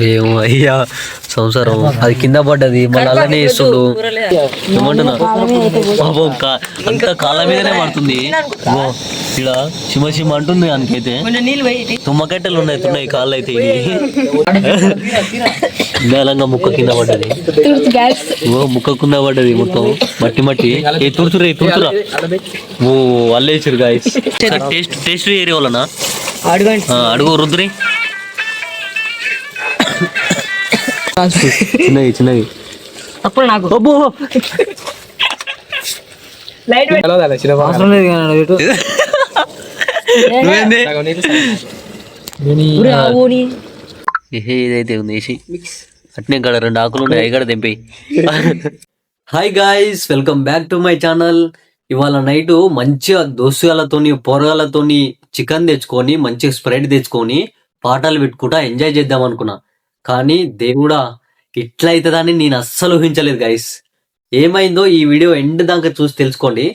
ఏమో అయ్యా సంసారం అది కింద పడ్డది మళ్ళీ అలానే వేస్తుండు ఏమంటున్నా అంతా కాళ్ళ మీదనే పడుతుంది ఇక్కడ చిమ అంటుంది దానికైతే తుమ్మకట్టెలు ఉన్నాయి కాళ్ళు అయితే బేలంగా ముక్క కింద పడ్డది ముక్క కింద పడ్డది మొత్తం మట్టి తుడుతురా ఓ అల్లేసారు గాయస్ టేస్ట్ ఏరియా వలన అడుగు రుద్రి చిన్నవి అప్పుడు నాకు ఇదైతే ఉంది అట్నే ఇక్కడ 2 ఆకులు ఉన్నాయి అవి కూడా తెంపి. Hi guys, welcome back to my channel. ఇవాళ నైట్ మంచిగా దోస్తుగాలతోని పోరగాలతోని చికెన్ తెచ్చుకొని మంచిగా స్ప్రైట్ తెచ్చుకొని పాటలు పెట్టుకుంటా ఎంజాయ్ చేద్దాం అనుకున్నా. కానీ దేవుడా ఇట్లా అవుతుందని నేను అస్సలు ఊహించలేదు గైస్. ఏమైందో ఈ వీడియో ఎండ్ దాకా చూసి తెలుసుకోండి.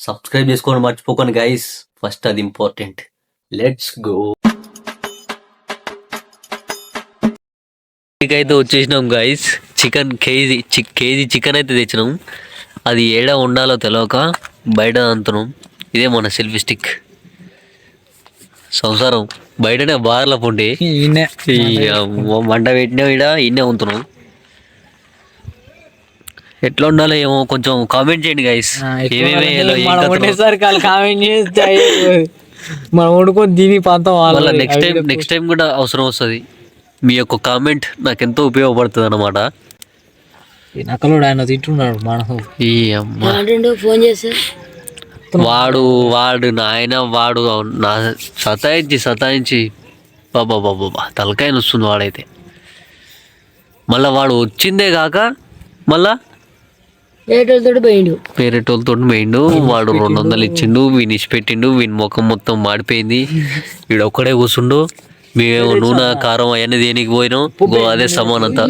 సబ్స్క్రైబ్ చేసుకోండి మర్చిపోకండి గైస్, ఫస్ట్ అది ఇంపార్టెంట్. Let's go. అయితే వచ్చేసినాం గైస్. చికెన్ కేజీ చికెన్ అయితే తెచ్చినాం. అది ఏడా ఉండాలో తెలియక బయట అంటున్నాం. ఇదే మన సెల్ఫీ స్టిక్ సంసారం. బయటనే బార్ల పొండి మంట పెట్టినా ఇన్నే ఉంటున్నాం. ఎట్లా ఉండాలో ఏమో కొంచెం కామెంట్ చేయండి గైస్. నెక్స్ట్ టైం కూడా అవసరం వస్తుంది. మీ యొక్క కామెంట్ నాకు ఎంతో ఉపయోగపడుతుంది అన్నమాట. వాడు నాయన వాడు నా సతాయించి బాబా తలకాయ వస్తుంది వాడైతే. మళ్ళా వాడు వచ్చిందే కాక మళ్ళా వేరేటోళ్ళతో పోయిండు. వాడు 200 ఇచ్చిండు, వీని ఇచ్చిపెట్టిండు. వీని ముఖం మొత్తం మాడిపోయింది. వీడొక్కడే కూర్చుండు. మేము నూనె కారం అవన్నీ దేనికి పోయినాం. అదే సమానంతా.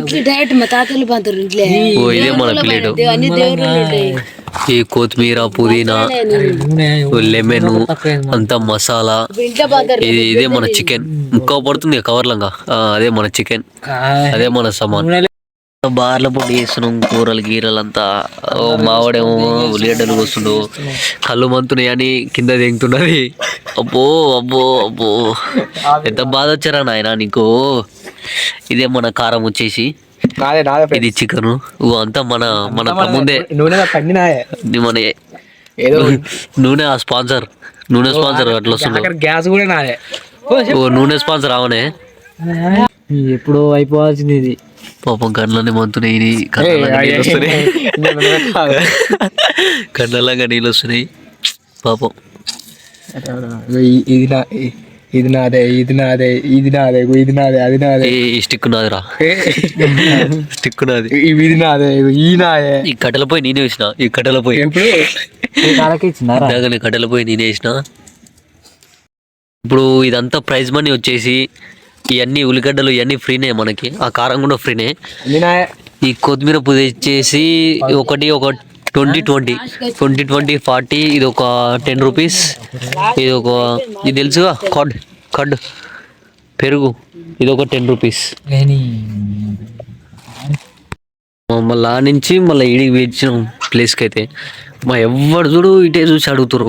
ఇదే మన ప్లేటు. ఈ కొత్తిమీర, పుదీనా, లెమన్ అంతా మసాలా. ఇదే మన చికెన్. ముక్క పడుతుంది కవర్లంగా. అదే మన చికెన్, అదే మన సమాన్. బార్ల పొడి వేస్తున్నాం. కూరలు గీరలు అంతా. మావాడేమో ఉల్లిగడ్డలు వస్తుండు. కళ్ళు మంతున్నాయి అని కింద దిగుతున్నది. అబ్బో ఎంత బాధ వచ్చారా నాయన నీకు. ఇదే మన కారం వచ్చేసి, ఇది చికెన్. అంతా మన ముందే నూనె స్పాన్సర్ అట్లా వస్తుంది. గ్యాస్ కూడా నాదే. నూనె స్పాన్సర్ అవనే ఎప్పుడు అయిపోవాల్సింది ఇది. పాపం కళ్ళనే మంతున్నాయి. కళ్ళలాగా నీళ్ళు వస్తున్నాయి పాపం. ఇది నాదే అది నాదే. ఈ స్టిక్ నాదిరా. స్టిక్ నాది. ఇది నాదే. ఈ కట్టెల పోయి నేనే వేసిన. ఈ కట్టెల పోయి కట్టెల పోయి నేనే వేసిన. ఇప్పుడు ఇదంతా ప్రైజ్ మనీ వచ్చేసి ఇవన్నీ ఉల్లిగడ్డలు ఇవన్నీ ఫ్రీనే మనకి. ఆ కారం కూడా ఫ్రీనే. ఈ కొత్తిమీర పుది వచ్చేసి ఒకటి 20 40. ఇది ఒక 10 రూపీస్. ఇది తెలుసుగా కడ్ పెరుగు. ఇది ఒక 10 రూపీస్. మళ్ళీ ఆ నుంచి మళ్ళీ ఇడికి వేసిన ప్లేస్కి అయితే ఎవరు చూడు ఇటే చూసి అడుగుతారు.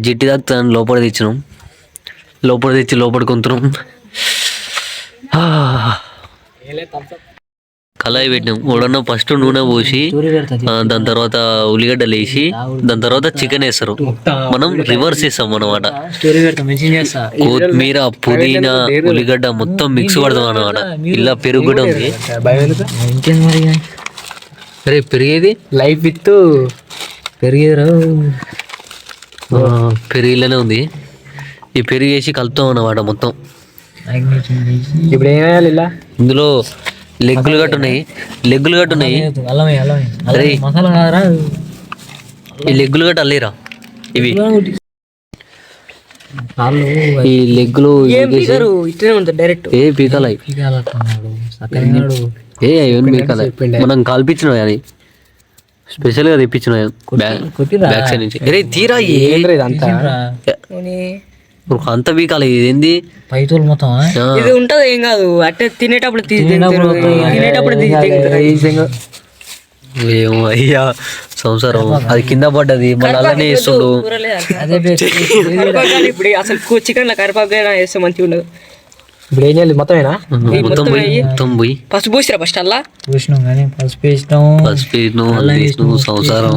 జిట్టి దాకా లోపల తెచ్చినాం. లోపల కొంటున్నాం. కళాయి పెట్టినాం. ఉడన్న ఫస్ట్ నూనె పోసి దాని తర్వాత ఉల్లిగడ్డలు వేసి దాని తర్వాత చికెన్ వేస్తారు. మనం రివర్స్ చేస్తాం అన్నమాట. కొత్తిమీర, పుదీనా, ఉల్లిగడ్డ మొత్తం మిక్స్ పడతాం అన్నమాట. ఇలా పెరుగు కూడా ఉంది. అరే పెరిగేది లైఫ్ విత్ పెరిగిలోనే ఉంది. ఈ పెరుగు వేసి కలుపుతాం అన్నమాట మొత్తం. ఇప్పుడు ఏమేయాలి ఇలా? ఇందులో లెగ్గులు గట్టు ఉన్నాయి. అరే ఈ లెగ్గులు గట్టు అల్లేరా. ఇవి ఈ లెగ్గులు డైరెక్ట్ ఏ పీకాలి. మనం కాల్పించినా అని స్పెషల్ గా తెప్పించిన బ్యాక్ సైడ్ నుంచి. అరే తీరా అంత వీకాలి ఏంది పైతోలు మొత్తం ఇది ఉంటది ఏం కాదు అంటే తినేటప్పుడు తినేటప్పుడు ఏమో అయ్యా సంసారం అది కింద పడ్డది మళ్ళీ అలానే వేస్తుండు. అదే ఇప్పుడు అసలు చికెన్ లో కరిపాకు వేస్తే మంచిగా ఉండదు. ఇప్పుడు ఏం చేయాలి మొత్తమేనా? మొత్తం పోయి పసుపు పూసిరా ఫస్ట్ అలా చూసినాం కానీ పసుపు వేసినాం, సంసారం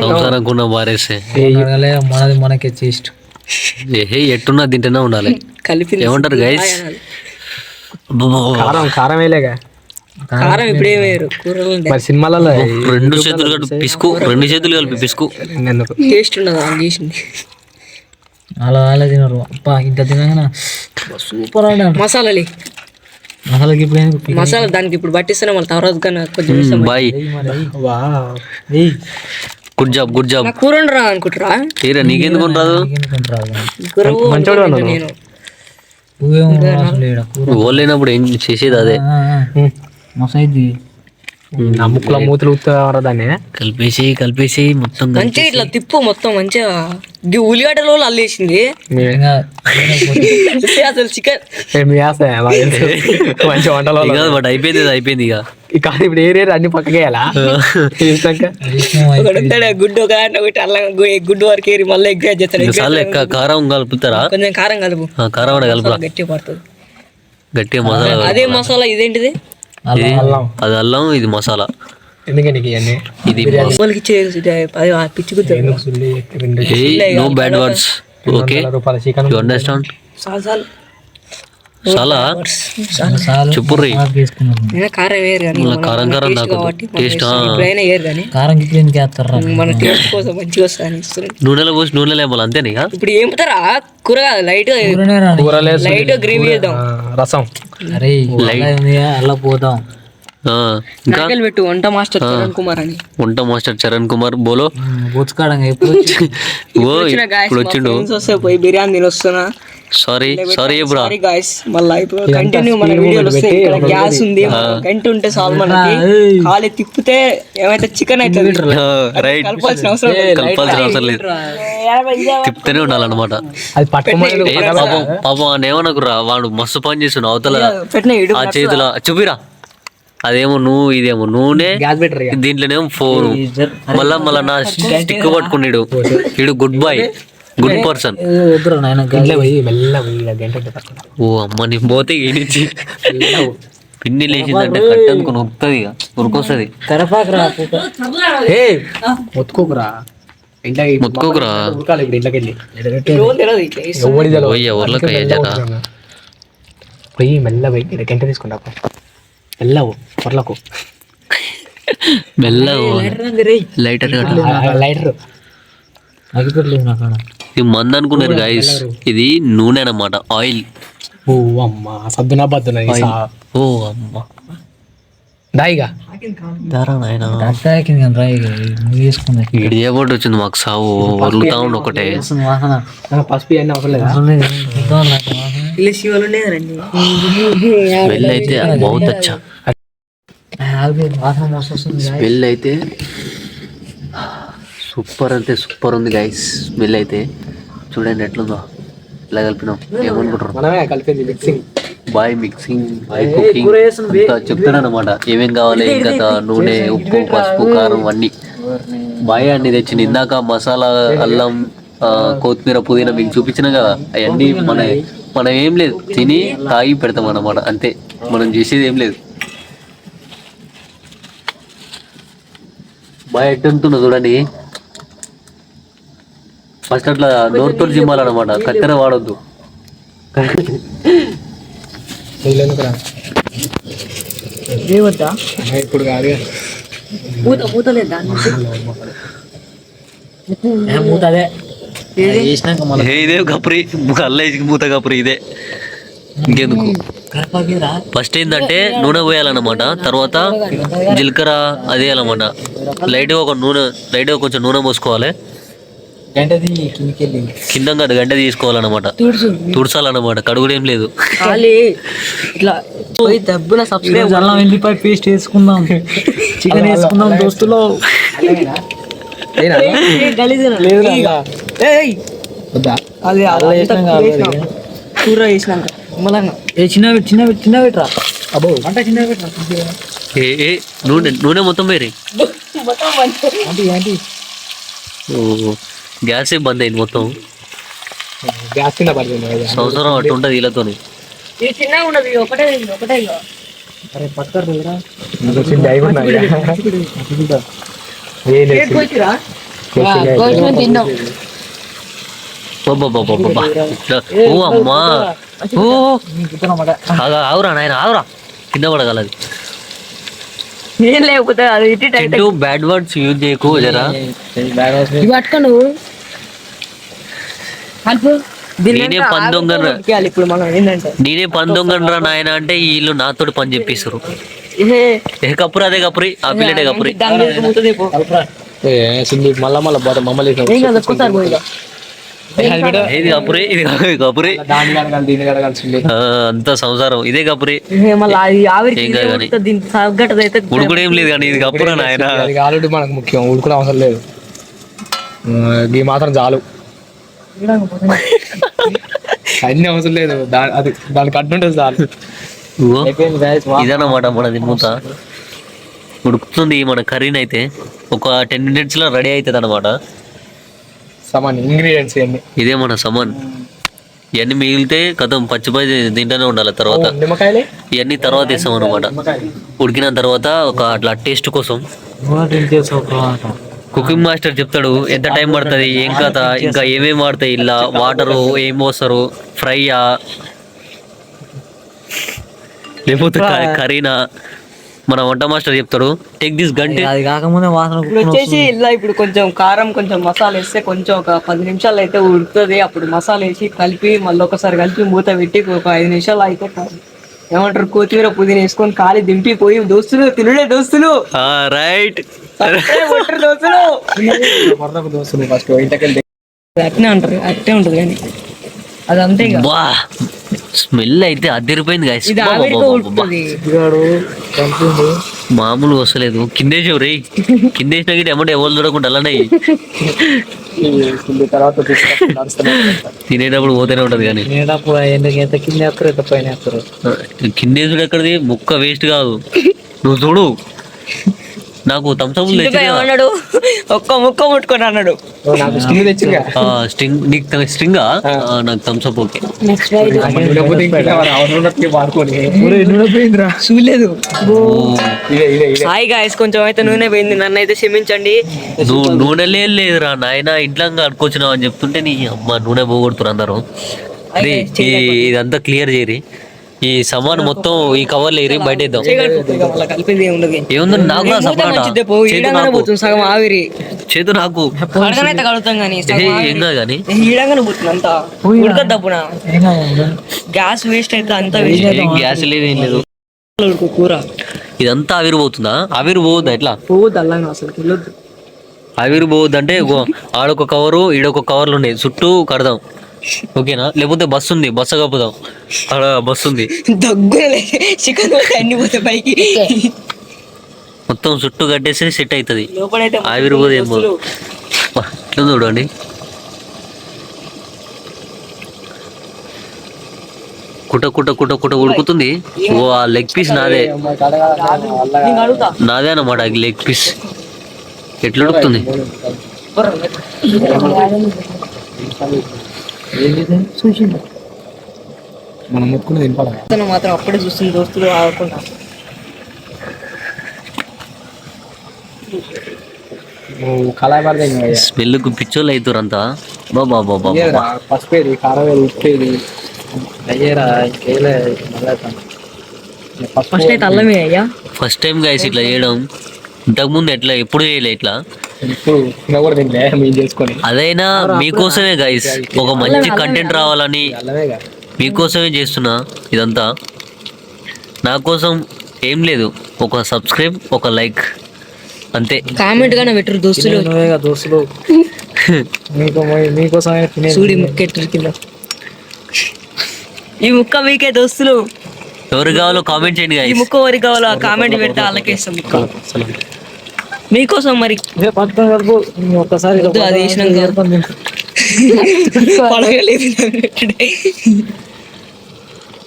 సంసారం కూడా బారేస్తే మనది మనకే చేస్ట్ ఎట్టున్నా తింటేనే ఉండాలి. కలిపి ఏమంటారు గైస్? కారం వేలేగా కారం ఇప్పుడు ఏమేరు కూరలు సినిమాలలో 2 చేతులు కలిపి పిసుకు, 2 చేతులు కలిపి పిసుకు. టేస్ట్ ఉండదు అది చేసింది. అలా అలా తినరు అప్పా ఇంత తినగా సూపర్ అండి. మసాలాలు మసాలాకి ఇప్పుడు మసాలా దానికి ఇప్పుడు పట్టిస్తేనే మళ్ళీ తర్వాత కొంచెం boy good job good job. కూర ఉండరా అనుకుంటారా? తీరా నీకెందుకు రాదు? నేను ఓలేనప్పుడు ఏం చేసేది అదే. మసైది ముక్కల మూతలు దాన్ని కలిపేసి మొత్తం మంచిగా ఇట్లా తిప్పు మొత్తం మంచిగా ఉల్లిగడ్డలో అల్లేసింది అసలు చికెన్ మంచి వంటలు బట్ అయిపోయింది ఇక ఇప్పుడు ఏ అన్ని పక్కకేయాలా? గుడ్డు ఒక అల్లం గుడ్డు వరకు ఏరి మళ్ళీ ఎగ్ చేస్తాడు. కారం కలుపుతారా? కొంచెం కారం కలుపు, కారం కలుపురా గట్టిగా పడుతుంది. గట్టిగా మసాలా. అదే మసాలా ఇదేంటిది? అది అల్లం, ఇది మసాలా. ఎందుకండి ఇది పిచ్చి no bad words, okay you understand? చాలా చెప్పుర్రి. కారం వేరు కానీ కారం నాకు టేస్ట్ ఇప్పుడైనా వేరు కానీ కారం మన టేస్ట్ కోసం మంచిగా వస్తుంది. నూనెలో పోసి నూనెలో ఏమో అంతేనా? ఇక ఇప్పుడు ఏంపుతారా కూర కాదు, లైట్ లైట్ గ్రేవీ చేద్దాం. రసం అలా పోదాం. ఇంకా పెట్టు వంట మాస్టర్ చరణ్ కుమార్ అని. వంట మాస్టర్ చరణ్ కుమార్ బోలో ఇప్పుడు వచ్చిండు. పోయి బిర్యానీ తిని వస్తున్నా. సారీ బ్రో గాయ్స్, మళ్ళీ ఇప్పుడు కంటిన్యూ మన వీడియోలు వస్తాయి. ఇక్కడ గ్యాస్ ఉంది, గంట ఉంటే చాలు మనకి. ఖాళీ తిప్పితే ఏమైతే చికెన్ అవుతుంది. రైట్, కలపాల్సిన అవసరం లేదు, తిప్పుతూనే ఉండాలన్నమాట. పాపం అని ఏమనకురా, వాడు మస్తు పని చేస్తుండు అవతల ఆ చేతుల. చూపిరా, అదేమో నువ్వు, ఇదేమో నూనె, దీంట్లోనేమో ఫోన్. మళ్ళా నా స్టిక్ పట్టుకున్నాడు. ఇడు గుడ్ బాయ్, గుడ్ పర్సన్. ఓ అమ్మ నీ పోతే ఏనిచ్చి పిన్ని లేచిందంటే కట్ అనుకుని ఉరుకుతుంది, ఇక ఉరుకొస్తుంది. మొత్తుకోకురా ఎవరికి అయ్యాక పోయి మెల్ల పోయి గంట తీసుకుంటా మెల్లవు పొరలకు లైటర్ లైటర్ ఇది మంది అనుకున్నారు గాయస్, ఇది నూనె అన్నమాట, ఆయిల్. ఓ అమ్మ సద్దునా బద్దునా. ఓ అమ్మ దాయిగా ఇడియబోట్ వచ్చింది మాకు సావు. వరులుతా ఉండి ఒకటే పసుపు అన్నీ అవసరం లేదా? స్మెల్ అయితే బహుత్ అచ్చా, స్మెల్ అయితే సూపర్, అంటే సూపర్ ఉంది గైస్. స్మెల్ అయితే చూడండి ఎట్లుందో, ఇలా కలిపినాం. ఏమనుకుంటారు? బాయ్ మిక్సింగ్, బాయ్ కుకింగ్ చెప్తున్నాను అనమాట. ఏమేం కావాలి ఇంకా నూనె, ఉప్పు, పసుపు, కారం అన్నీ బాయ్ అన్ని తెచ్చింది. ఇందాక మసాలా, అల్లం, కొత్తిమీర, పుదీనా మీకు చూపించిన కదా, అవన్నీ మనం ఏం లేదు, తిని తాగి పెడతాం అన్నమాట, అంతే. మనం చేసేది ఏం లేదు. బాయ్ ఎట్టుంటుందో చూడండి. ఫస్ట్ అట్లా నోరుతో జిమ్మాలన్నమాట, కత్తెర వాడొద్దు. ఇప్పుడు కాదు ఇదే కపురి, అల్లేసికి మూత కపురి ఇదే. ఇంకెందుకు, ఫస్ట్ ఏంటంటే నూనె పోయాలన్నమాట, తర్వాత జీలకర్ర అది వేయాలన్నమాట. లైట్గా కొంచెం నూనె పోసుకోవాలి. కింద కాదు, గంట తీసుకోవాలన్నమాట, తుడసాలన్నమాట, కడుగుడేం లేదు. అల్లం వెల్లిపాయ పేస్ట్ వేసుకుందాం, చికెన్ వేసుకుందాం దోస్తులో. అది కూర వేసినాక మళ్ళీ చిన్న పెట్టరా అబ్బో అంటే చిన్న పెట్టరా ఏ నూనె నూనె మొత్తం వేరే ఏంటి ఓ గ్యాస్ బంద్ అయింది మొత్తం గ్యాస్ కింద పడుతుంది సంవత్సరం అట్టు ఉంటుంది వీళ్ళతోని ఇది చిన్నగా ఉండదు ఇది ఒకటే ఒకటే ఇక. అరే పక్కన ప్లేట్ కోసిరా? అబ్బబ్బబ్బబ్బబ్బా. ఓ అమ్మా ఓ ఆవురా నాయన ఆవురా కింద పడగలది ఏం లేకపోతే అది ఇటు tight Chintu bad words use చేయకు జరా పట్టుకో నువ్వు కలుపు. నేనే పని దొంగనరా ఇప్పుడు మనం ఏంటంటే నేనే పని దొంగనరా నాయన అంటే వీళ్ళు నాతోటి పని చెప్పిస్తారు ఏ ఏ కప్పురు అదే కప్పురి ఆ పిల్లటే కప్పురి దాని మీద మూతది పో. మళ్ళా మళ్ళా పోతా మమ్మల్ని ఏం కాదు ఒక్కసారి పో ఇక. ఇది కప్పురి ఇది కప్పురి దాని కడగాలి దీన్ని కడగాల్సింది అంత సంసారం ఇదే కప్పురి ఏ మళ్ళీ అది ఆవిరికి ఏం కాదు కానీ. ఉడుకుతుంది, దీనికి తగ్గట్టది అయితే ఉడుకుడు ఏం లేదు కానీ ఇది కప్పురా నాయన అది ఆల్రెడీ మనకు ముఖ్యం ఉడుకునే అవసరం లేదు ఈ మాత్రం చాలు అన్ని అవసరం లేదు అది దాని కట్టుంటుంది చాలు ఇగో, ఇదన్నమాట మనది మూత ఉడుకుతుంది మన కర్రీని అయితే ఒక 10 minutes లో రెడీ అవుతుంది అనమాట సమాన్ ఇంగ్రీడియంట్స్ ఇవన్నీ ఇదే మన సమన్ ఇవన్నీ మిగిలితే కథం పచ్చిపచ్చి తింటూనే ఉండాలి తర్వాత నిమ్మకాయలే ఇవన్నీ తర్వాత ఇస్తాం అనమాట ఉడికిన తర్వాత ఒక అట్లా టేస్ట్ కోసం కుకింగ్ మాస్టర్ చెప్తాడు ఎంత టైం పడుతుంది ఏం కథ ఇంకా ఏమేమి వాడతాయి ఇలా వాటరు ఏం పోస్తారు ఫ్రైయా లేకపోతే కర్రీనా మన వంట మాస్టర్ చెప్తాడు టేక్ దిస్ గంటే అది కాకముందే వాసన ఇప్పుడు వచ్చేసి ఇలా ఇప్పుడు కొంచెం కారం కొంచెం మసాలా వేస్తే కొంచెం ఒక 10 నిమిషాలు అయితే ఉడుకుతుంది. అప్పుడు మసాలా వేసి కలిపి మళ్ళీ ఒకసారి కలిపి మూత పెట్టి ఒక 5 నిమిషాలు అయితే ఏమంటారు కొత్తిమీర పుదీనా వేసుకొని ఖాళీ దింపి పోయి దోస్తులు తినుడే దోస్తులు రైట్ కొట్టరు దోస్తులు దోస్తులు ఫస్ట్ ఇంతకెళ్ళి అట్నే అంటారు అట్టే ఉంటది కానీ అది అంతే ఇక. బా స్మెల్ అయితే అదిరిపోయింది guys. ఇది బా, బా, ఆవిరితో బా, బా, బా. ఉడుకుతుంది. మామూలు వస్తలేదు కిందేసావు రే కిందేసిన గిట్ట ఎమ్మటి ఎవరు చూడకుండా అలానే తర్వాత తినేటప్పుడు పోతూనే ఉంటది కానీ ఎంత కింద వేస్తారు ఎంత పైన వేస్తారు కిందేసుడు ఎక్కడిది ముక్క వేస్ట్ కాదు నువ్వు చూడు నాకు థమ్స్అప్ చింటుగా ఏమన్నాడు ఒక్క ముక్క ముట్టుకొని అన్నాడు. నాకు స్టింగ్ తెచ్చిగా స్ట్రింగ్ నీకు స్ట్రింగా నాకు థమ్స్అప్ ఓకే వాడుకొని చూడలేదు. ఇదే ఇదే ఇదే హాయ్ గాయస్ కొంచెం అయితే నూనె పోయింది, నన్ను అయితే క్షమించండి. నువ్వు నూనె లేదురా నాయన ఇంట్లో అడుకొచ్చినావు అని చెప్తుంటే నీ అమ్మ నూనె పోగొడుతున్నారు అందరూ అరే ఇదంతా క్లియర్ చేయరి ఈ సమాన్ మొత్తం ఈ కవర్ లేరి బయట వేద్దాం కలిపేది ఉండదు. ఏముంది నాకు కూడా సపరేట్ చేతు నాకు పోతుంది సగం ఆవిరి చేతు నాకు అడగనైతే కలుగుతాం కానీ ఏం కాదు కానీ ఈడంగానే పోతుంది అంతా ఉడకద్దప్పున గ్యాస్ వేస్ట్ అయితే అంతా వేస్ట్ గ్యాస్ లేదు ఏం లేదు ఉడుకు కూర ఇదంతా ఆవిరి పోతుందా ఆవిరి పోవద్దా ఎట్లా పోవద్దు అల్లాగా అసలు తెలియదు. ఆవిరి పోవద్దు అంటే ఆడొక కవరు ఈడొక కవర్లు ఉన్నాయి చుట్టూ కడదాం ఓకేనా లేకపోతే బస్సు ఉంది బస్సు కప్పుదాం అక్కడ బస్సు ఉంది దగ్గర చికెన్ అన్ని పోతే పైకి మొత్తం చుట్టూ కట్టేస్తే సెట్ అవుతుంది లోపలైతే ఆవిరి పోదు ఏం పోదు ఇట్లా చూడండి కుట కుట కుట కుట ఉడుకుతుంది ఓ ఆ లెగ్ పీస్ నాదే నేను అడుగుతా నాదే అన్నమాట లెగ్ పీస్ ఎట్లా ఉడుకుతుంది మనం ముట్టుకుని తినపాలి అతను మాత్రం అప్పుడే చూస్తుంది దోస్తులు ఆగకుండా. నువ్వు కళాయి పడతాయి స్మెల్ కు పిచ్చోళ్ళు అవుతారు అంతా బాబా బాబా పసుపేది కారం వేది ఉప్పేది అయ్యేరా ఇంకేలే ఫస్ట్ అయితే అల్లమే అయ్యా. ఫస్ట్ టైం గైస్ ఇట్లా చేయడం ఇంతకుముందు ఎట్లా ఎప్పుడు చేయలే ఇట్లా ఇప్పుడు కూడా తింటే మేము చేసుకొని అదైనా మీకోసమే గైస్ ఒక మంచి కంటెంట్ రావాలని అల్లమేగా మీకోసమే చేస్తున్నా ఇదంతా నా కోసం ఏం లేదు ఒక సబ్స్క్రైబ్ ఒక లైక్ అంతే కామెంట్ గానే పెట్టరు దోస్తులు దోస్తులు మీకోసమే చూడి ముక్కెట్టు కింద ఈ ముక్క మీకే దోస్తులు ఎవరు కావాలో కామెంట్ చేయండి ఈ గైస్ ముక్క ఎవరికి కావాలో కామెంట్ పెడితే వాళ్ళకే ఇస్తాం ముక్క మీకోసం మరి పక్కన కలుపు ఒక్కసారి వద్దు, అది వేసినాక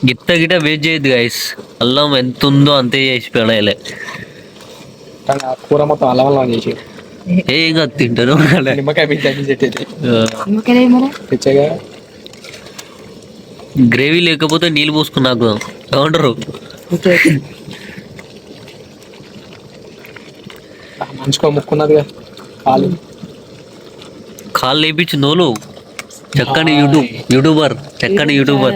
గిట్ట గిట్ట వేస్ట్ చేయద్దు గైస్. అల్లం ఎంత ఉందో అంతే చేసి పెడలే. కూర మొత్తం అల్లం చేసి ఏగా తింటారు నిమ్మకాయ పిండి చెట్టు గ్రేవీ లేకపోతే నీళ్ళు పోసుకున్నాకు ఏమంటారు. మంచుకో ముక్కున్నదిగా కాలు కాళ్ళు లేపించి నోలు చక్కని యూట్యూబర్ చక్కని యూట్యూబర్.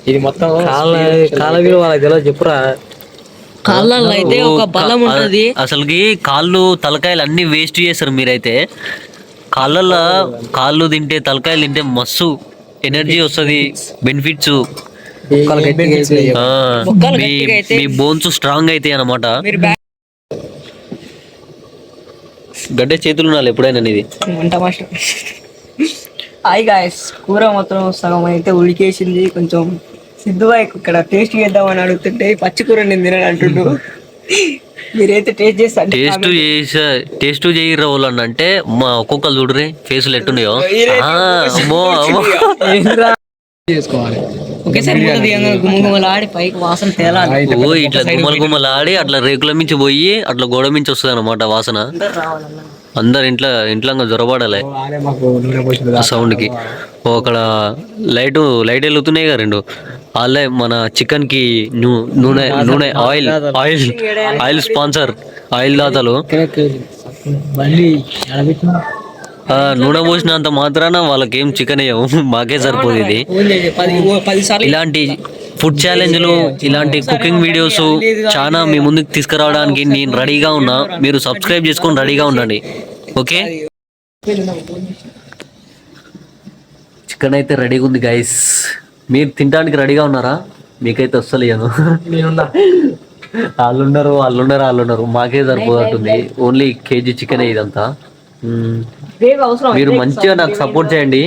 ఇది మొత్తం కాళ్ళ విలువ వాళ్ళకి తెలియదు చెప్పురా. కాళ్ళల్లో అయితే ఒక బలం ఉంటది. అసలుకి కాళ్ళు తలకాయలు అన్ని వేస్ట్ చేస్తారు మీరైతే. కాళ్ళు తింటే తలకాయలు తింటే మస్తు ఎనర్జీ వస్తుంది, బెనిఫిట్స్. మీ బోన్స్ స్ట్రాంగ్ అవుతాయి అన్నమాట. గడ్డే చేతులు ఉండాలి ఎప్పుడైనా ఇది. హాయ్ గాయస్, కూర మొత్తం సగం అయితే ఉడికేసింది. కొంచెం సిద్ధుగా ఇక్కడ టేస్ట్ చేద్దామని అడుగుతుంటే పచ్చి కూర నేను తినని అంటుండు. మీరైతే టేస్ట్ చేయరా వాళ్ళని అంటే మా ఒక్కొక్కరు చూడరే ఫేసులు ఎట్టున్నాయో. చేసుకోవాలి. ఒకేసారి గుమ్మగుమ్మలాడి పైకి వాసన తేలాలి. ఇట్లా గుమ్మలు అట్లా రేకుల మించి పోయి అట్లా గోడ మించి వస్తుంది అనమాట వాసన. అందరు ఇంట్లో జ్వరపడాలి సౌండ్ కి. అక్కడ లైట్ వెళ్తున్నాయి కదా రెండు. వాళ్ళే మన చికెన్ కి నూనె ఆయిల్ స్పాన్సర్, ఆయిల్ దాతలు. నూనె పోసినంత మాత్రాన వాళ్ళకి ఏం చికెన్ అయ్యావు, మాకే సరిపోదు ఇది. ఇలాంటి ఫుడ్ ఛాలెంజ్లు, ఇలాంటి కుకింగ్ వీడియోస్ చాలా మీ ముందుకు తీసుకురావడానికి నేను రెడీగా ఉన్నా. మీరు సబ్స్క్రైబ్ చేసుకొని రెడీగా ఉండండి, ఓకే? చికెన్ అయితే రెడీగా ఉంది గైస్. మీరు తినడానికి రెడీగా ఉన్నారా? మీకైతే వస్తలేను. వాళ్ళున్నారు మాకే సరిపోతుంది. ఓన్లీ కేజీ చికెన్ ఇదంతా. మీరు మంచిగా నాకు సపోర్ట్ చేయండి.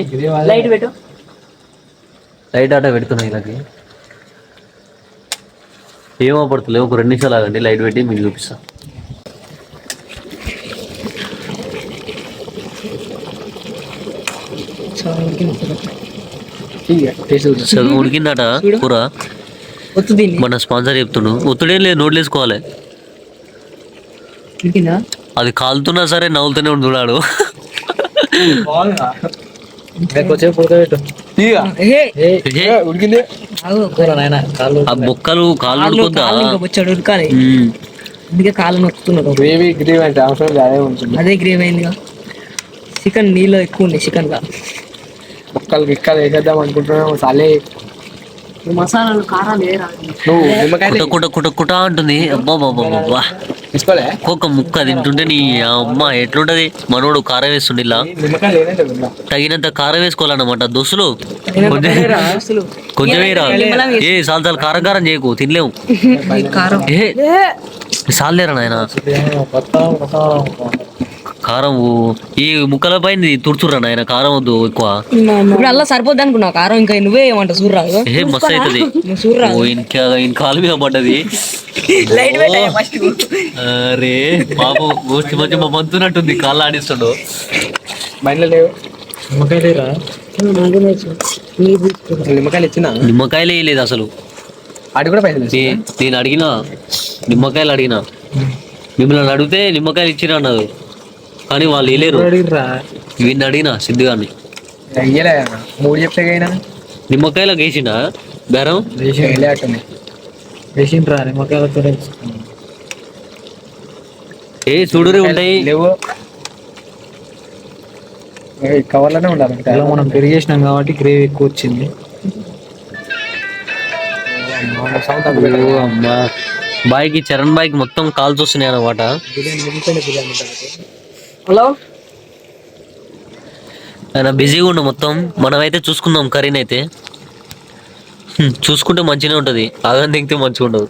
లైట్ ఆట పెడుతున్నా ఇలాకి ఏమో పడుతుంది. ఒక 2 నిమిషాలు ఆగండి, లైట్ పెట్టి మీకు చూపిస్తా. ఉడికిందట కూర. మన స్పాన్సర్ చెప్తుండు. ఒత్తుడేం లేదు, నోట్లు వేసుకోవాలి. అది కాలుతున్నా సరే నవ్వుతూనే ఉంటున్నాడు. ఆ బొక్కలు కాళ్ళు ఉడకాలి. అందుకే కాళ్ళు నొక్కుతున్నాడు. అదే గ్రేవీ అయిందిగా. చికెన్ నీళ్ళు ఎక్కువ ఉంది. చికెన్ గా ముక్కలు గిక్కలు వేసేద్దాం అనుకుంటున్నాం. సాలే మసాలాలు కారాలు కుట అంటుంది. అబ్బా తీసుకోలే ఒక్కొక్క ముక్క తింటుంటే నీ అమ్మ ఎట్లుంటది. మనోడు కారం వేస్తుండే ఇలా తగినంత కారం వేసుకోవాలన్నమాట. దోస్తులు కొంచెం వేరా. చాలు కారం చేయకు, తినలేము. చాలేరా నాయన కారం. ఈ ముక్కల పైన తుడుచుర్రా నాయన, కారం వద్దు ఎక్కువ. ఇప్పుడు అలా సరిపోద్ది అనుకున్నావు కారం. ఇంకా నువ్వే ఏమంటావు చూడరాదు. మస్తు అవుతుంది. కాలు మీద పడ్డది. అరే బాబు గోష్ఠి మధ్య మా మంతున్నట్టుంది. కాళ్ళు ఆడిస్తుండు. నిమ్మకాయలు ఇచ్చిన నిమ్మకాయలు వేయలేదు అసలు. అది కూడా పైసలు నేను నిమ్మకాయలు అడిగినా. మిమ్మల్ని అడిగితే నిమ్మకాయలు ఇచ్చిరా అన్నది, కానీ వాళ్ళు వేయలేరు. వీడిని అడిగినా సిద్ధు గారిని. 3 చెప్తే నిమ్మకాయలకు వేసిండా బేరం? వేసిండ్రా నిమ్మకాయలతో. చూడురే ఉంటాయి లేవు. కవర్లోనే ఉండాలి. మనం పెరిగేసినాం కాబట్టి గ్రేవీ ఎక్కువ వచ్చింది. అమ్మా బాయ్కి, చరణ్ బాయ్కి మొత్తం కాల్స్ వస్తున్నాయి అన్నమాట. హలో, ఆయన బిజీగా ఉండు మొత్తం. మనమైతే చూసుకుందాం కర్రీని అయితే. చూసుకుంటే మంచిగా ఉంటది, ఆగని తింటే మంచిగా ఉండదు.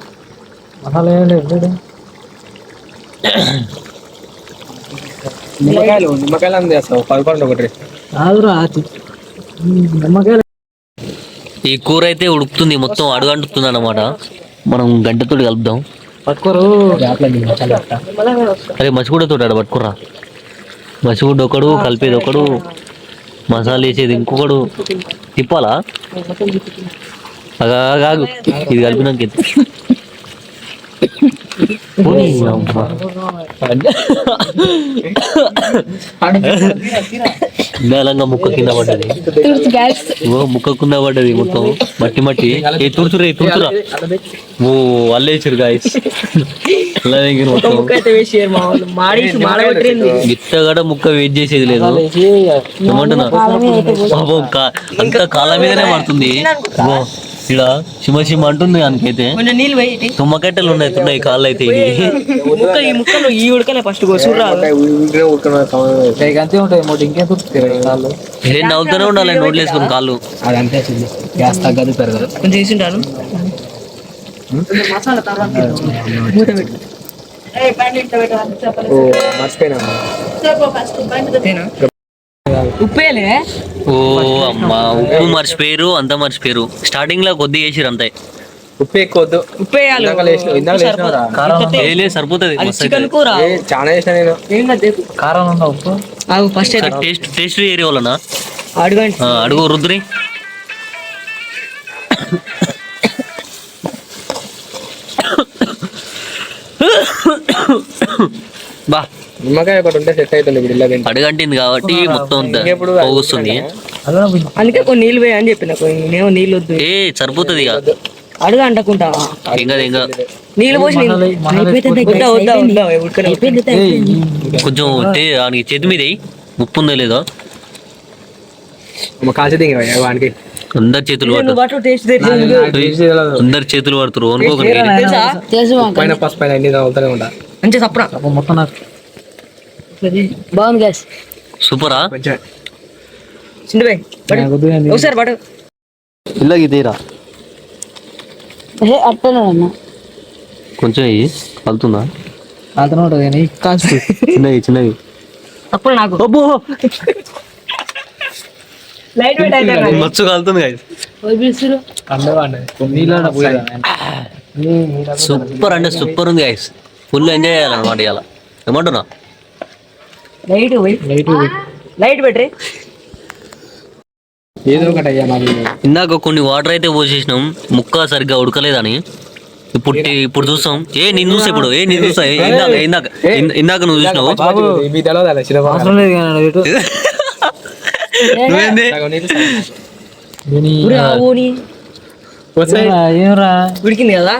నిమ్మకాయలు అంది చేస్తావు 11 ఒకటి. ఈ కూర అయితే ఉడుకుతుంది, మొత్తం అడుగంటుతుంది అన్నమాట. మనం గంటతో కలుపుదాం. పట్టుకోరు. అరే మసిగుడ్డతో పట్టుకురా. మసిగుడ్డ ఒకడు, కలిపేది ఒకడు. మసాలా వేసేది ఇంకొకడు తిప్పాలా ఆగు ఇది కలిపినాక ఎత్తు. పోనీ అమ్మా. నేలంగా ముక్క కింద పడ్డది ముక్క కింద పడ్డది మొత్తం మట్టి మట్టి ఏ తుడుచురా తుడుచురా ఓ అల్లేసారు గాయస్ గిత్తగడ ముక్క వెయిట్ చేసేది లేదు ఏమంటున్నా బాబు అంత కాళ్ళ మీదనే పడుతుంది ఇక్కడ చిమ అంటుంది దానికైతే తుమ్మకట్టెలు ఉన్నాయి కాళ్ళు అయితే ఈ ముక్కలు ఈ ఉడకనే ఫస్ట్ అంతే ఉంటాయి మొదటి ఇంకేం తుడుచుతారు ఏం నవ్వుతూనే ఉండాలి నోట్లు వేసుకుని కాళ్ళు అదంతే గ్యాస్ తగ్గదు పెరగదు కొంచెం తీసుంటాను మసాలా తర్వాత మూత పెట్టు మర్చిపోయినా ఉప్పేలే ఓ అమ్మా ఉప్పు మర్చిపోయారు అంతా మర్చిపోయారు స్టార్టింగ్ లో కొద్దిగా వేసిరు అంతే ఉప్పు ఎక్కువ వద్దు ఉప్పేయాలి సరిపోతుంది చికెన్ కూర చాలా వేసిన నేను కారం ఉందా ఉప్పు ఫస్ట్ టేస్ట్ ఏరియా వాళ్ళనా అడగండి అడుగు రుద్రి బా నిమ్మకాయ ఒకటి ఉంటే సెట్ అవుతుంది ఇప్పుడు ఇలా అడుగంటింది కాబట్టి మొత్తం పోగుస్తుంది అందుకే కొన్ని నీళ్ళు వేయ అని చెప్పిన నేను నీళ్ళు వద్దు ఏ సరిపోతుంది ఇక అడుగు అంటకుంటా ఇంకా ఇంకా నీళ్ళు పోసి కొంచెం దానికి చేతి మీద ఉప్పు ఉందో లేదో కాల్చి దిగి వానికి అందరు చేతులు అందరు చేతులు పడుతురు అనుకోకండి పైన పసుపు పైన అన్ని అవుతానే ఉంటా మంచిగా సప్రా మొత్తం నాకు బాగుంది గ్యాస్ సూపరా చిండిపోయి ఒకసారి పడు ఇలాగ తీరా అట్టనా కొంచెం కలుతుందా కాలుతూనే ఉంటుంది కానీ కాల్చి చిన్నవి అప్పుడు నాకు లైట్ వెయిట్ అయితే మచ్చు కాలుతుంది సూపర్ అంటే సూపర్ ఉంది గైస్ ఫుల్ ఎంజాయ్ చేయాలన్నమాట ఇలా ఏమంటున్నా లైట్ పెట్టరి ఏదో ఒకటి అయ్యా మాది ఇందాక కొన్ని వాటర్ అయితే పోసేసినాం ముక్క సరిగ్గా ఉడకలేదని ఇప్పుడు చూస్తాం నేను చూసా ఇప్పుడు నేను చూసా ఇందాక నువ్వు చూసినావు మీ తెలవదా చిన్నపాప అవసరం లేదు కానీ నువ్వేంది ఏమరా ఉడికింది కదా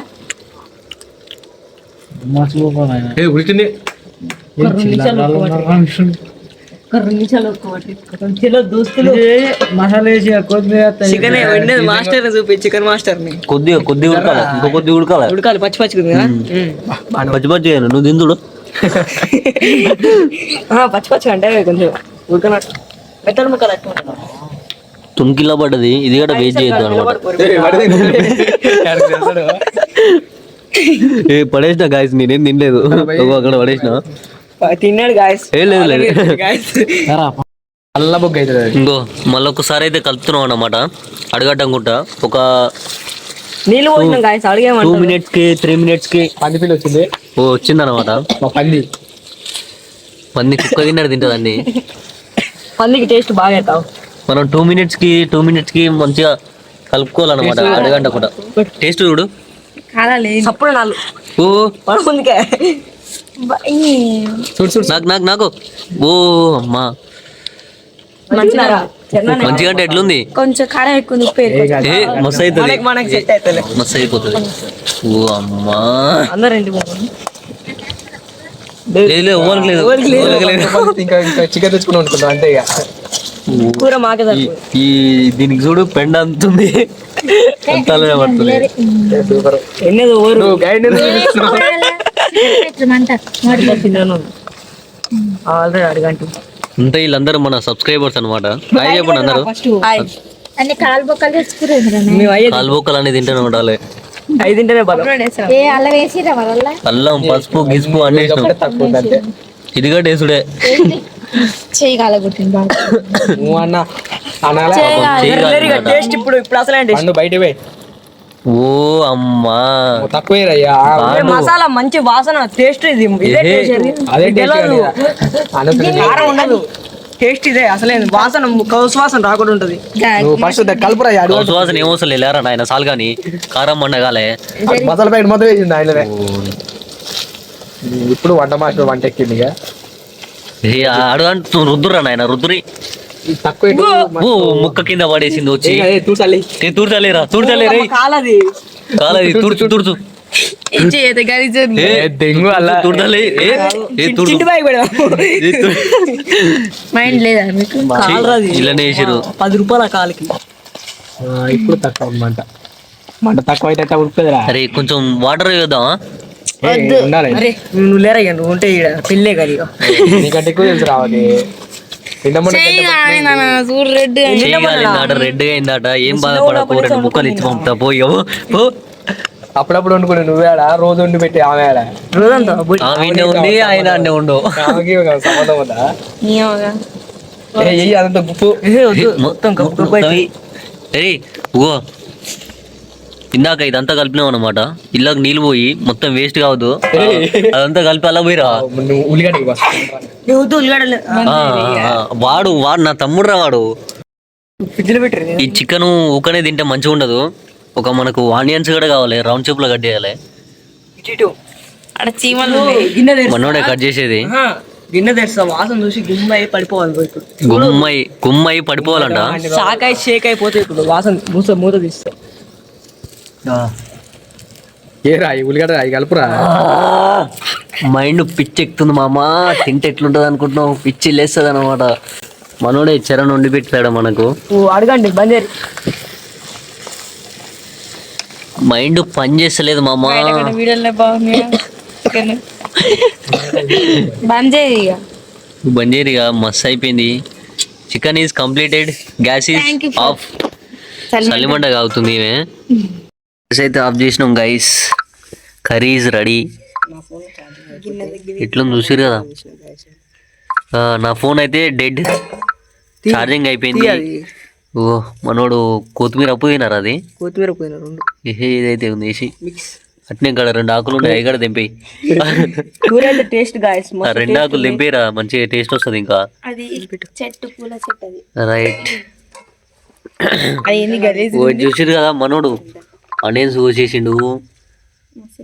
ఉడికింది దోస్తులు మసాలా వేసి కొద్దిగా చికెన్ మాస్టర్ చూపి చికెన్ మాస్టర్ ని కొద్ది ఉడకాలి ఇంకో కొద్ది ఉడకాలి ఉడకాలి పచ్చి పచ్చి కదా పచ్చి నువ్వు తిందుడు పచ్చి పచ్చి అంటే కొంచెం ఉడకనట్టు మెత్తలు ముక్కలు అట్టు తుణికిలా పడ్డది ఇది కూడా వెయిట్ చేయొద్దు అనమాట పడేసిన గాయస్ నేనేం తినలేదు అక్కడ పడేసిన తిన్నాడు గాయస్ లేదు లేదు అల్ల బొగ్గ అవుతుంది ఇంకో మళ్ళీ ఒకసారి అయితే కలుపుతున్నాం అన్నమాట అడగట్టనుకుంటా ఒక నీళ్ళు పోసినాం గాయస్ 2 minutes కి 3 minutes కి పంది పిల్ల వచ్చింది వచ్చింది అనమాట మా పంది కుక్క తిన్నాడు తింటదండి పందికి టేస్ట్ బాగా అవుతావు మనం 2 minutes కి మంచిగా కలుపుకోవాలన్నమాట అడగంట కూడా టేస్ట్ చూడు సప్పుడు నాలుగు ఓ ముందుకే చూడు నాకు ఓ అమ్మా మంచిగా అంటే ఎట్లుంది కొంచెం కారం ఎక్కువ ఉప్పు మస్తు అవుతుంది మనకి సెట్ అవుతుంది మస్తు అయిపోతుంది ఓ అమ్మా అందరు ఇంటికి పోతాం లేదు ఇంకా చికెన్ తెచ్చుకుని వండుకుంటాం అంతే ఇక కూర మాకే సరిపోతుంది ఈ దీనికి చూడు పెండ అంతుంది అంతాలనే పడుతుంది ఎన్నది ఓరు ఆల్రెడీ అడగంటు అంతే వీళ్ళందరూ మన సబ్స్క్రైబర్స్ అనమాట హాయ్ చెప్పండి అందరూ అన్ని కాలు బొక్కలు తెచ్చుకురేంద్ర మేము అయ్యే కాలుబొక్కలు అనేది తింటూనే ఉండాలి 5 తింటేనే బలం ఏ అల్ల వేసిరా వాళ్ళ అల్లం పసుపు గిసుపు అన్ని వేసినాం తక్కువ అంతే ఇదిగా టేసుడే చెయ్యి కాలగొట్టింది బాగా నువ్వు అన్న అనాలా టేస్ట్ ఇప్పుడు అసలు పండు బయట పోయి ఓ అమ్మా తక్కువ అయ్యా మసాలా మంచి వాసన టేస్ట్ ఇది ఇదే taste ఇది. అదే తెలియదు. టేస్ట్ కారం ఉండదు టేస్ట్ ఇదే అసలే వాసన కౌసు రాకుండా ఉంటది. నువ్వు ఫస్ట్ కలుపురా సువాసన ఏమవసరం లేరా నాయన సాల్ కానీ కారం మండగాలే మసాలా ప్యాకెట్ మొత్తం వేసింది ఆయననే. ఇప్పుడు వంట మాస్టర్ వంట ఎక్కింది ఇక. అడుగు రుద్దురా నాయన రుద్దురి తక్కువ ఓ ముక్క కింద పడేసింది వచ్చి చూసాలి తూర్చలేరా తూర్చలేరే కాలది కాలది తుడుచు తుడుచు దెంగు అలా తుడతలే మైండ్ లేదా మీకు? ఇలానే వేసిరు 10 రూపాయల కాలికి. ఇప్పుడు తక్కువ మంట మంట తక్కువ అయితే ఉడుకుతుందిరా. అరే కొంచెం వాటర్ వేద్దామా ఉండాలి. అరే నువ్వు లేరా ఇక, నువ్వు ఉంటే ఈడ పెళ్ళే కదా ఇక. నీకంటే ఎక్కువ తెలుసు రావాలి. చూడు రెడ్ రెడ్ గా అయిందట. ఏం బాధపడకు 2 ముక్కలు ఇచ్చి పంపుతా పోయావు పో. అప్పుడప్పుడు వండుకుని నువ్వే ఆడ రోజు వండి పెట్టి ఆమె ఆడ రోజంతా ఆమె ఉంది ఆయన అన్నీ ఉండు ఆమెకి ఒక సంబంధం ఉందా? అదంతా గుప్పు. మొత్తం ఓ ఇందాక ఇదంతా కలిపినాం అనమాట. ఇళ్ళకి నీళ్ళు పోయి మొత్తం వేస్ట్ కావద్దు. అదంతా కలిపి అలా పోయిరా. నువ్వు ఉల్లిగడ్డ ఉల్లిగడ్డలు వాడు నా తమ్ముడు రా వాడు. ఫ్రిడ్జ్ లో పెట్టారు. ఈ చికెన్ ఊకనే తింటే మంచిగా ఉండదు. ఒక మనకు ఆనియన్స్ కూడా కావాలి, రౌండ్ షేప్ లో కట్ చేయాలి. అక్కడ చీమలు మనోడే కట్ చేసేది. గిన్నె తెస్తా వాసన చూసి గుమ్మై పడిపోవాలి. ఇప్పుడు గుమ్మై పడిపోవాలంట. షాకాయ షేక్ అయిపోతే ఇప్పుడు వాసన మూత తీస్తా. ఏరా ఈ ఉల్లిగడ్డ అవి కలుపురా. మైండ్ పిచ్చి ఎక్కుతుంది మామ. తింటే ఎట్లుంటది అనుకుంటున్నావు? పిచ్చి లేస్తుంది అనమాట. మనోడే చరణ్ వండి పెట్టాడు మనకు. అడగండి బంజారి. మైండ్ పని చేస్తలేదు మామ. వీడియోలో బాగుంది. బంజేరిగా మస్తు అయిపోయింది. Chicken is completed. Gas is off. చలిమంట కాగుతుంది. గ్యాస్ అయితే ఆఫ్ చేసినాం గైస్. Curry is ready. ఇట్లా చూసిరు కదా. నా ఫోన్ అయితే డెడ్, ఛార్జింగ్ అయిపోయింది. ఓ మనోడు కొత్తిమీర అప్పు తినారు. అది కొత్తిమీర పోయినారు. ఇదైతే ఉంది వేసి అట్నే ఇక్కడ 2 ఆకులు ఉన్నాయి. అవి కూడా తెంపి టేస్ట్ గాయస్ 2 ఆకులు తెంపిరా, మంచిగా టేస్ట్ వస్తుంది. ఇంకా అది చెట్టు పూల చెట్టు అది. రైట్. అది ఓ చూసిరు కదా మనోడు ఆనియన్స్ కోసేసిండు.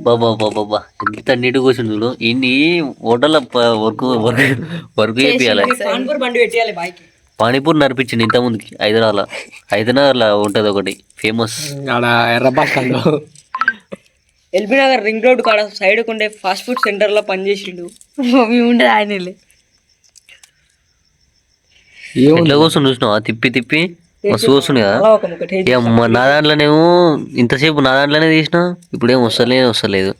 బాబా బాబా ఎంత నీట్గా కోసిండు చూడు. ఇన్ని హోటల్ వర్క్ చేపియాలి. బండి పెట్టాలి బాయ్కి. పానీపూరి నడిపించింది ఇంత ముందుకి హైదరాబాద్లో ఉంటది ఒకటి ఫేమస్. ఆడ ఎర్ర bus stand LB Nagar ring road కాడ సైడ్ ఉండే ఫాస్ట్ ఫుడ్ సెంటర్ లో పనిచేసిండు. ఉండదు ఆయన ఎట్లా కోసం చూసినావా? తిప్పి మస్తు వస్తుంది కదా. నా దాంట్లోనేమో ఇంతసేపు నా దాంట్లోనే తీసిన. ఇప్పుడేం వస్తలేదు.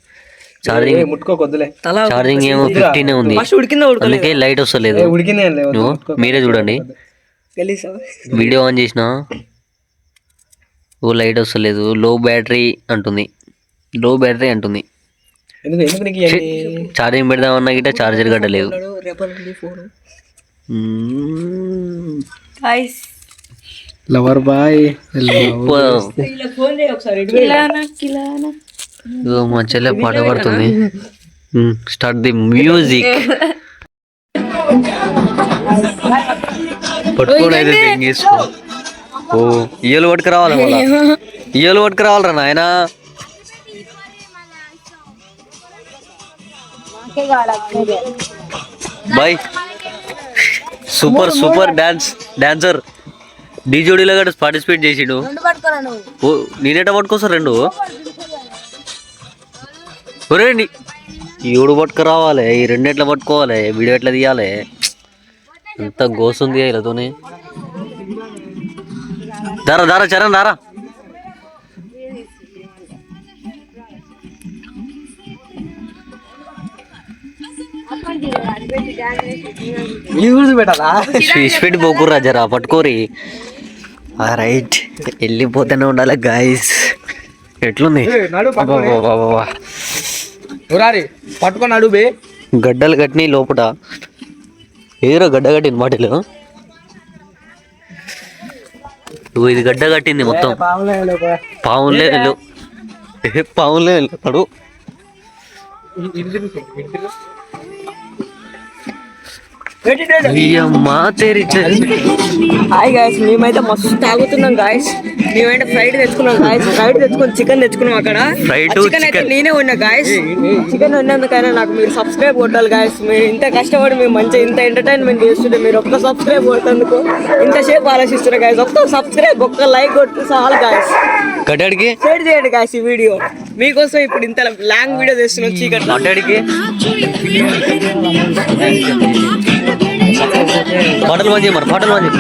ఛార్జింగ్ ఏమో 15 ఉంది. అందుకే లైట్ వస్తలేదు. మీరే చూడండి. వీడియో ఆన్ చేసిన ఓ లైట్ వస్తలేదు. లో బ్యాటరీ అంటుంది. ఛార్జింగ్ పెడదామన్నా గిట్ట ఛార్జర్ గడ్డలేదు. లవర్ బాయ్ మా చెల్లె పాట పడుతుంది. Start the music. పట్టుకోండి అయితే తెంగేసుకో. ఓ ఇయ్యలు పట్టుకు రావాలి. మళ్ళా ఇయ్యలు పట్టుకు రావాలరా నాయన. బాయ్ సూపర్ డాన్సర్ డీజోడీలో కూడా పార్టిసిపేట్ చేసిండు. ఓ నేనేట పట్టుకోసా 2 ఒరే ఈడు పట్టుకు రావాలి. ఈ 2 ఎట్లా పట్టుకోవాలి? వీడియో ఎట్లా తీయాలి? ఎంత గోసుంది ఇలాతోనే. దారా చరణ్ దారా. స్పీడ్ పోకుర్రా జరా పట్టుకోరి. రైట్ వెళ్ళిపోతూనే ఉండాలి గాయస్. ఎట్లుంది పట్టుకొని అడుగు. గడ్డలు కట్టినాయి లోపల. ఏదో గడ్డ కట్టింది మాటలు. ఇది గడ్డ కట్టింది మొత్తం. పావులే పడు. అయ్యమ్మా తెరి హాయ్ గాయస్, మేమైతే మస్తు తాగుతున్నాం గాయస్. మేమైతే ఫ్రైడ్ తెచ్చుకున్నాం గాయస్. ఫ్రైడ్ తెచ్చుకొని చికెన్ తెచ్చుకున్నాం అక్కడ. Fried చికెన్ అయితే chicken. నేనే ఉన్నా గాయస్. చికెన్ ఉన్నందుకైనా నాకు మీరు సబ్స్క్రైబ్ కొట్టాలి గాయస్. మీరు ఇంత కష్టపడి మేము మంచిగా ఇంత ఎంటర్టైన్మెంట్ చేస్తుంటే మీరు ఒక్క సబ్స్క్రైబ్ కొట్టేందుకు ఇంతసేపు ఆలోచిస్తున్నారు గాయస్. ఒక్క సబ్స్క్రైబ్, ఒక్క లైక్ కొట్టి చాలు గాయస్. కట్టడికి షేర్ చేయండి గాయస్ ఈ వీడియో మీకోసం. ఇప్పుడు ఇంత లాంగ్ వీడియో తెస్తున్నాం చీకట్లో. కట్టడికి పాటలు మంచి మరి పాటలు మంచి